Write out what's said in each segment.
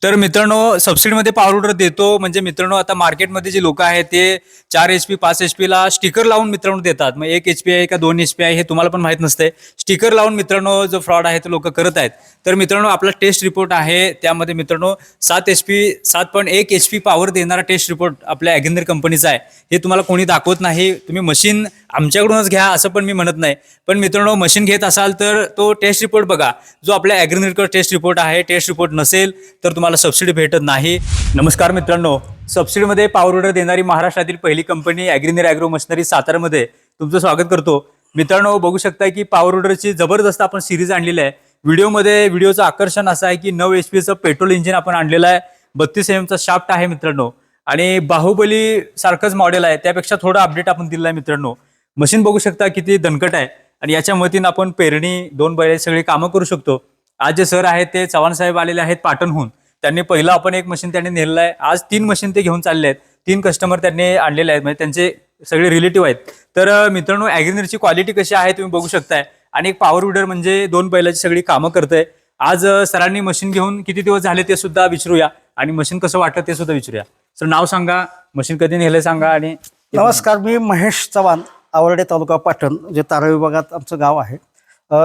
तर मित्रांनो, सबसिडीमध्ये power weeder देतो म्हणजे मित्रांनो, आता मार्केटमध्ये जे लोक आहेत ते 4 HP 5 HP ला स्टिकर लावून मित्रांनो देतात. मग 1 HP आहे का 2 HP आहे हे तुम्हाला पण माहित नसते. स्टिकर लावून मित्रांनो जो फ्रॉड आहे तो लोक करत आहेत. तर मित्रांनो, आपला टेस्ट रिपोर्ट आहे त्यामध्ये मित्रांनो 7 HP 7.1 HP पॉवर देणारा टेस्ट रिपोर्ट आपल्या ॲग्रीनर कंपनीचा आहे. हे तुम्हाला कोणी दाखवत नाही. तुम्ही मशीन आमच्याकडूनच घ्या असं पण मी म्हणत नाही. पण मित्रांनो, मशीन घेत असाल तर तो टेस्ट रिपोर्ट बघा, जो आपल्या ॲग्रीनरकडे टेस्ट रिपोर्ट आहे. टेस्ट रिपोर्ट नसेल तर तुम्हाला सबसिडी भेटत नाही. नमस्कार मित्रांनो, सबसिडीमध्ये पॉवर विडर देणारी महाराष्ट्रातील पहिली कंपनी ॲग्रीनर ॲग्रो मशिनरी सातारामध्ये तुमचं स्वागत करतो. मित्रांनो, बघू शकता की पॉवर विडरची जबरदस्त आपण सिरीज आणलेली आहे. व्हिडिओचं आकर्षण असं आहे की 9 HP पेट्रोल इंजिन आपण आणलेलं आहे. 32 mm शाफ्ट आहे मित्रांनो, आणि बाहुबली सारखंच मॉडेल आहे, त्यापेक्षा थोडं अपडेट आपण दिलं आहे मित्रांनो. मशीन बघू शकता किती दणकट आहे, आणि याच्या मदतीनं आपण पेरणी 2 बैल सगळी कामं करू शकतो. आज जे सर आहेत ते चव्हाण साहेब आलेले आहेत पाटणहून. त्यांनी पहिलं आपण एक मशीन त्यांनी नेलेलं आहे. आज 3 मशीन ते घेऊन चालले आहेत. 3 कस्टमर त्यांनी आणलेले आहेत, म्हणजे त्यांचे सगळे रिलेटिव्ह आहेत. तर मित्रांनो, ॲग्रीनरची क्वालिटी कशी आहे तुम्ही बघू शकताय. आणि एक पॉवर विडर म्हणजे 2 बैलाची सगळी कामं करतंय. आज सरांनी मशीन घेऊन किती दिवस झाले ते सुद्धा विचारूया, आणि मशीन कसं वाटतं ते सुद्धा विचारूया. सर, नाव सांगा, मशीन कधी नेलं सांगा. आणि नमस्कार, मी महेश चव्हाण, आवरडे तालुका पाटण, जे तारा विभागात आमचं गाव आहे.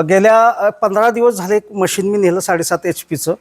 गेल्या 15 दिवस झाले मशीन मी नेलं 7.5 HPचं.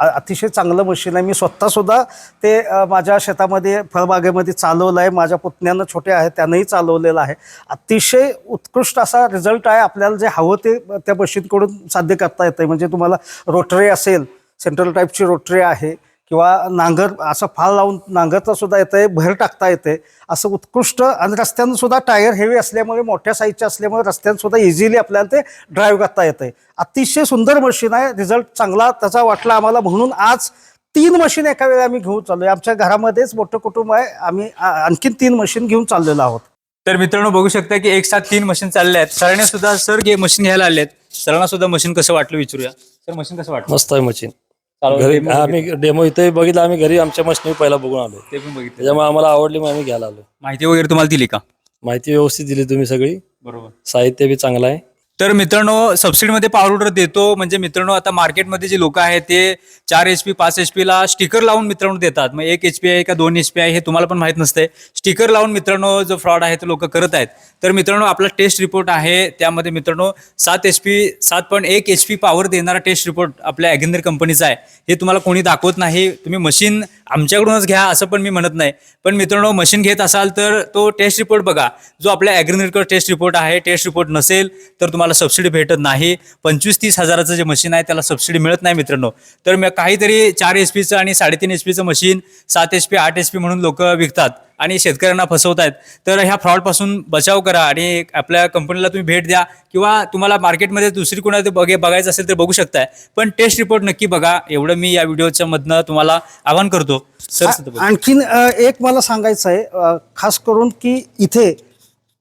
अतिशय चांगलं मशीन आहे. मी स्वतःसुद्धा ते माझ्या शेतामध्ये फळबागेमध्ये चालवलं आहे. माझ्या पुतण्यानं छोटे आहेत त्यानंही चालवलेलं आहे. अतिशय उत्कृष्ट असा रिझल्ट आहे. आपल्याला जे हवं ते त्या मशीनकडून साध्य करता येतं. म्हणजे तुम्हाला रोटरी असेल, सेंट्रल टाईपची रोटरी आहे, किंवा नांगर असं फाळ लावून नांगरता सुद्धा येतं आहे, भर टाकता येते, असं उत्कृष्ट. आणि रस्त्यानं सुद्धा टायर हेवी असल्यामुळे, मोठ्या साईजचे असल्यामुळे रस्त्यानं सुद्धा इझिली आपल्याला ते ड्राईव्ह करता येतं आहे. अतिशय सुंदर मशीन आहे. रिझल्ट चांगला त्याचा वाटला आम्हाला, म्हणून आज 3 मशीन एका वेळी आम्ही घेऊन चाललो आहे. आमच्या घरामध्येच मोठं कुटुंब आहे, आम्ही आणखीन 3 मशीन घेऊन चाललेलो आहोत. तर मित्रांनो, बघू शकता की एक साथ 3 मशीन चालल्या आहेत. सरांनी सुद्धा मशीन घ्यायला आले आहेत. सरांना सुद्धा मशीन कसं वाटलं विचारूया. सर, मशीन कसं वाटलं? मस्त आहे मशीन. घरी आम्ही डेमो इथे बघितलं, आम्ही घरी आमच्या मशीन पहिला बघून आलो, ते पण बघितलं. त्याच्यामुळे आम्हाला आवडली, मग आम्ही घ्यायला आलो. माहिती वगैरे तुम्हाला दिली का? माहिती व्यवस्थित दिली तुम्ही सगळी. बरोबर. साहित्य बी चांगलं आहे. तर मित्रांनो, सबसिडीमध्ये पॉवर विडर देतो म्हणजे मित्रांनो, आता मार्केटमध्ये जे लोक आहेत ते 4 HP 5 HP ला स्टिकर लावून मित्रांनो देतात. मग 1 HP आहे का 2 HP आहे हे तुम्हाला पण माहित नसते. स्टिकर लावून मित्रांनो जो फ्रॉड आहे तो लोक करत आहेत. तर मित्रांनो, आपला टेस्ट रिपोर्ट आहे त्यामध्ये मित्रांनो 7.1 HP पॉवर देणारा टेस्ट रिपोर्ट आपल्या ॲग्रीनर कंपनीचा आहे. हे तुम्हाला कोणी दाखवत नाही. तुम्ही मशीन आमच्याकडूनच घ्या असं पण मी म्हणत नाही. पण मित्रांनो, मशीन घेत असाल तर तो टेस्ट रिपोर्ट बघा, जो आपल्या ॲग्रीनरकडे टेस्ट रिपोर्ट आहे. टेस्ट रिपोर्ट नसेल तर तुम्हाला सबसिडी भेटत नाही. 25-30 हजाराचं जे मशीन आहे त्याला सबसिडी मिळत नाही मित्रांनो. तर काहीतरी 4 HPचं आणि 3.5 HPचं मशीन 7 HP 8 HP म्हणून लोक विकतात आणि शेतकऱ्यांना फसवत आहेत. तर ह्या फ्रॉडपासून बचाव करा आणि आपल्या कंपनीला तुम्ही भेट द्या, किंवा तुम्हाला मार्केटमध्ये दुसरी कोणाला बघायचं असेल तर बघू शकताय. पण टेस्ट रिपोर्ट नक्की बघा, एवढं मी या व्हिडिओच्या मधनं तुम्हाला आवाहन करतो. सर, आणखीन एक मला सांगायचं आहे, खास करून की इथे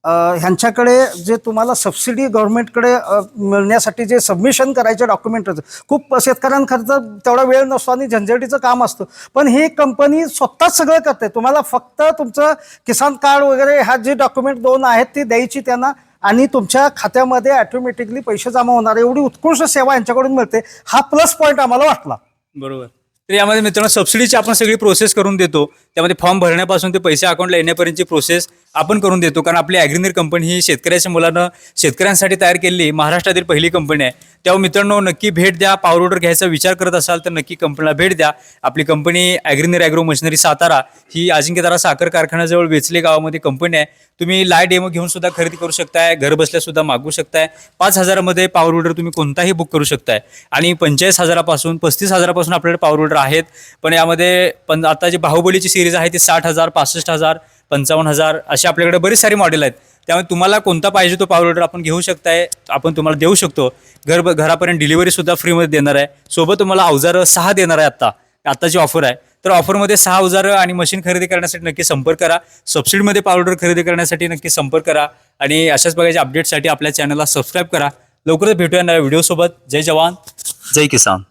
ह्यांच्याकडे जे तुम्हाला सबसिडी गव्हर्नमेंटकडे मिळण्यासाठी जे सबमिशन करायचे डॉक्युमेंट, खूप शेतकऱ्यांकरता तेवढा वेळ नसतो आणि झंझटीचं काम असतं. पण ही कंपनी स्वतःच सगळं करते. तुम्हाला फक्त तुमचं किसान कार्ड वगैरे ह्या जे डॉक्युमेंट 2 आहेत ती द्यायची त्यांना, आणि तुमच्या खात्यामध्ये ऑटोमॅटिकली पैसे जमा होणार. एवढी उत्कृष्ट सेवा यांच्याकडून मिळते. हा प्लस पॉईंट आम्हाला वाटला. बरोबर. तर यामध्ये मित्रांनो, सबसिडीची आपण सगळी प्रोसेस करून देतो. त्यामध्ये फॉर्म भरण्यापासून ते पैसे अकाउंटला येण्यापर्यंतची प्रोसेस आपण करून देतो. कारण आपली ॲग्रीनर कंपनी ही शेतकऱ्याच्या मुलानं शेतकऱ्यांसाठी तयार केलेली महाराष्ट्रातील पहिली कंपनी आहे. तेव्हा मित्रांनो, नक्की भेट द्या. पॉवर विडर घ्यायचा विचार करत असाल तर नक्की कंपनीला भेट द्या. आपली कंपनी ॲग्रीनर ॲग्रो मशिनरी सातारा ही अजिंक्यतारा साखर कारखान्याजवळ वेचले गावामध्ये कंपनी आहे. तुम्ही लाईव्ह डेमो घेऊन सुद्धा खरेदी करू शकताय, घर बसल्या सुद्धा मागवू शकताय. 5,000मध्ये पॉवर विडर तुम्ही कोणताही बुक करू शकताय, आणि 45,000पासून 35,000पासून आपल्याकडे पॉवर विडर आहेत. पण यामध्ये आता जी बाहुबलीची सिरीज आहे ती 60,000, 65,000, 55,000 अशी आपल्याकडे बरीच सारी मॉडेल आहेत. त्यामुळे तुम्हाला कोणता पाहिजे तो पॉवर विडर आपण घेऊ शकताय, आपण तुम्हाला देऊ शकतो. घरापर्यंत डिलिव्हरी सुद्धा फ्रीमध्ये देणार आहे. सोबत तुम्हाला अवजारं 6 देणार आहे. आत्ताची ऑफर आहे. तर ऑफरमध्ये 6 अवजारं आणि मशीन खरेदी करण्यासाठी नक्की संपर्क करा. सबसिडीमध्ये पॉवर विडर खरेदी करण्यासाठी नक्की संपर्क करा, आणि अशाच बघायच्या अपडेटसाठी आपल्या चॅनलला सबस्क्राईब करा. लवकरच भेटूया नव्या व्हिडिओसोबत. जय जवान, जय किसान.